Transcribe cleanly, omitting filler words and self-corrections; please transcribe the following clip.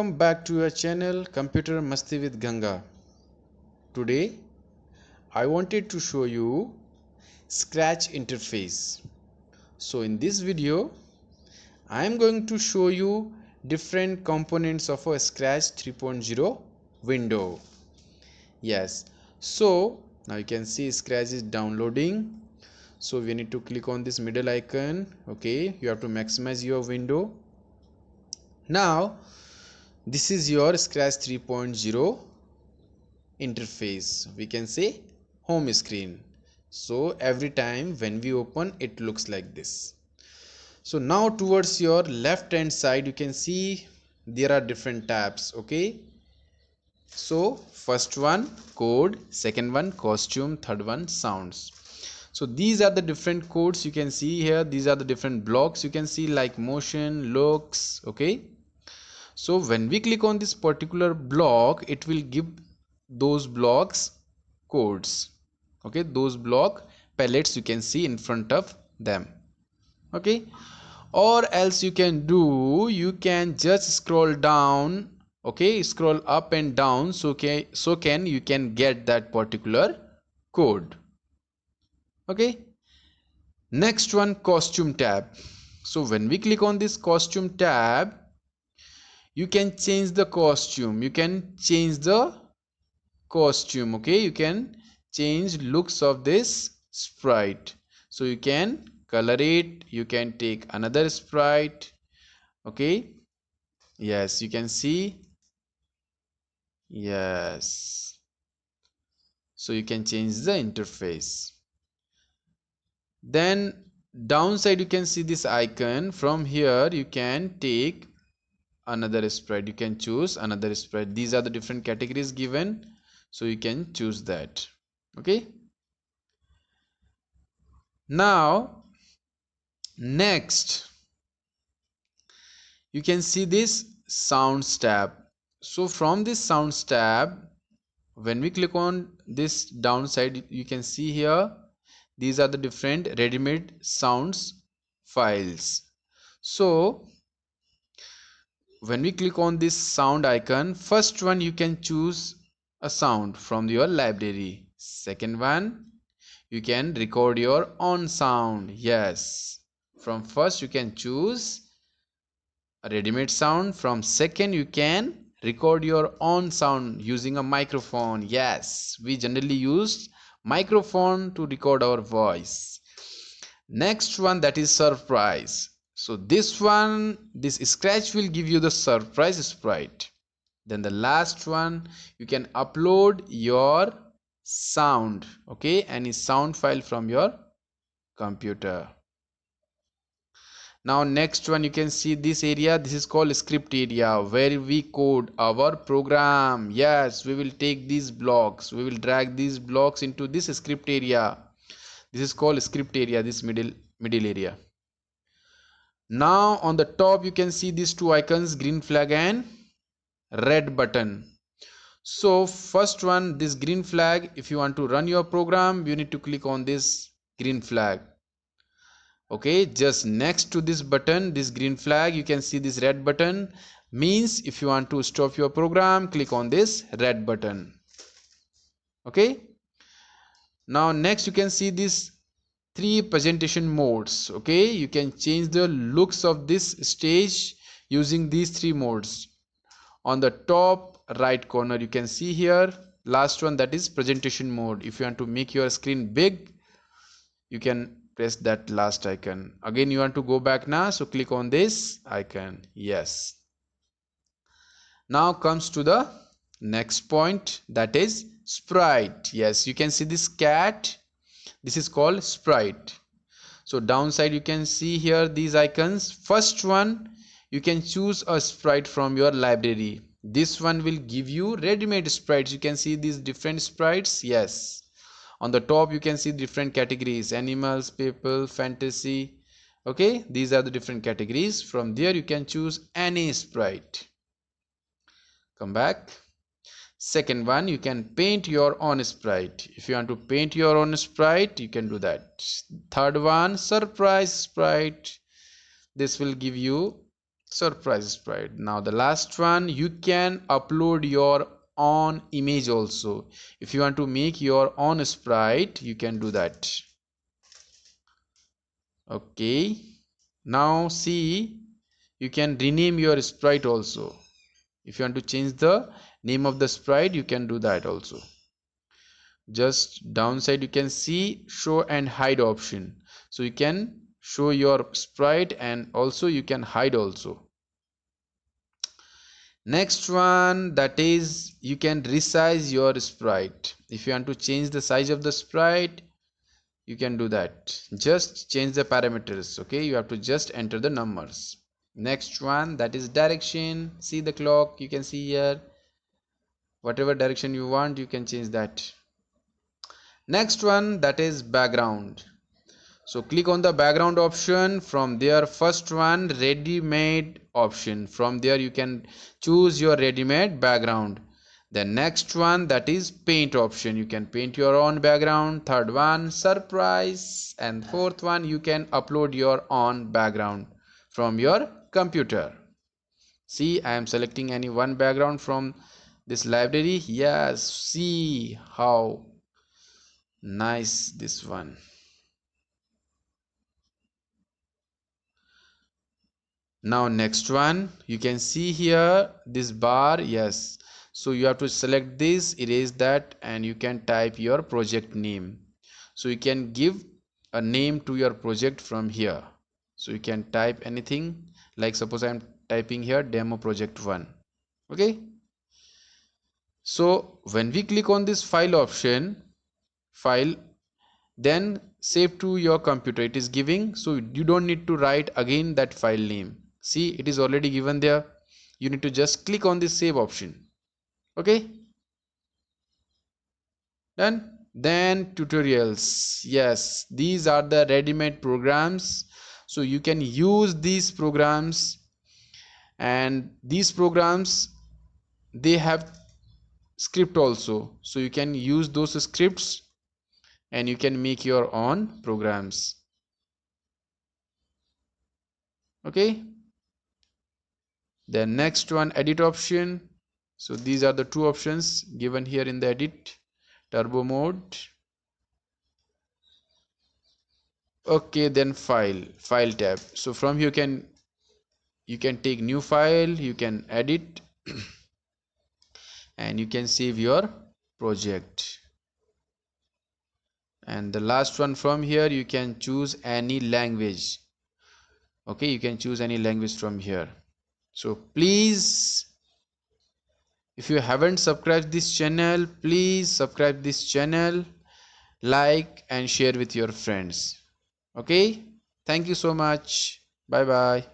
Welcome back to your channel Computer Masti with Ganga. Today I wanted to show you Scratch interface. So in this video I am going to show you different components of a Scratch 3.0 window. Yes, so now you can see Scratch is downloading. So we need to click on this middle icon. Okay, you have to maximize your window. Now this is your Scratch 3.0 interface. We can say home screen. So every time when we open, it looks like this. So now towards your left hand side, you can see there are different tabs. Okay, so first one code, second one costume, third one sounds. So these are the different codes you can see here. These are the different blocks you can see, like motion, looks. Okay, so when we click on this particular block, it will give those blocks codes. Okay, those block palettes you can see in front of them. Okay, or else you can do, you can just scroll down. Okay, scroll up and down, so you can get that particular code. Okay, next one, costume tab. So when we click on this costume tab, you can change the costume, okay, you can change looks of this sprite. So you can color it, you can take another sprite. Okay, yes, you can see, yes, so you can change the interface. Then downside, you can see this icon. From here you can take another sprite, you can choose another sprite. These are the different categories given, so you can choose that. Okay, now next you can see this sounds tab. So from this sounds tab, when we click on this downside, you can see here these are the different ready-made sounds files. So when we click on this sound icon, first one you can choose a sound from your library. Second one, you can record your own sound. Yes, from first you can choose a ready-made sound. From second, you can record your own sound using a microphone. Yes, we generally use microphone to record our voice. Next one, that is surprise. So this Scratch will give you the surprise sprite. Then the last one, you can upload your sound. Okay, any sound file from your computer. Now next one, you can see this area, this is called script area, where we code our program. Yes, we will take these blocks, we will drag these blocks into this script area. This is called script area, this middle area. Now on the top you can see these two icons, green flag and red button. So first one, this green flag, if you want to run your program, you need to click on this green flag. Okay, just next to this button, this green flag, you can see this red button, means if you want to stop your program, click on this red button. Okay, now next you can see these three presentation modes. Okay, you can change the looks of this stage using these three modes. On the top right corner you can see here last one, that is presentation mode. If you want to make your screen big, you can press that last icon. Again, you want to go back now, so click on this icon. Yes, now comes to the next point, that is sprite. Yes, you can see this cat, this is called sprite. So downside, you can see here these icons. First one, you can choose a sprite from your library. This one will give you ready-made sprites. You can see these different sprites. Yes, on the top you can see different categories: animals, people, fantasy. Okay, these are the different categories. From there you can choose any sprite. Come back. Second one, you can paint your own sprite. If you want to paint your own sprite, you can do that. Third one, surprise sprite. This will give you Surprise sprite. Now the last one, you can upload your own image also. If you want to make your own sprite, you can do that. Okay, now see, you can rename your sprite also. If you want to change the name of the sprite, you can do that also. Just downside you can see show and hide option, so you can show your sprite and also you can hide also. Next one, that is you can resize your sprite. If you want to change the size of the sprite, you can do that. Just change the parameters. Okay, you have to just enter the numbers. Next one, that is direction. See the clock, you can see here, whatever direction you want you can change that. Next one, that is background. So click on the background option. From there, first one, ready made option. From there you can choose your ready made background. The next one, that is paint option. You can paint your own background. Third one, surprise. And fourth one, you can upload your own background from your computer. See, I am selecting any one background from this library. Yes, see how nice this one. Now next one, you can see here this bar. Yes, so you have to select this, erase that, and you can type your project name. So you can give a name to your project from here. So you can type anything, like suppose I am typing here demo project 1. Okay, so when we click on this file option, file, then save to your computer, it is giving, so you don't need to write again that file name. See, it is already given there. You need to just click on this save option. Okay, done. Then tutorials. Yes, these are the ready-made programs, so you can use these programs, and these programs, they have script also, so you can use those scripts and you can make your own programs. Okay, the next one, edit option. So these are the two options given here in the edit, turbo mode. Okay, then file tab. So from here you can take new file, you can edit and you can save your project. And the last one, from here you can choose any language. Okay, you can choose any language from here. So please, if you haven't subscribed this channel, please subscribe this channel, like and share with your friends. Okay, thank you so much. Bye bye.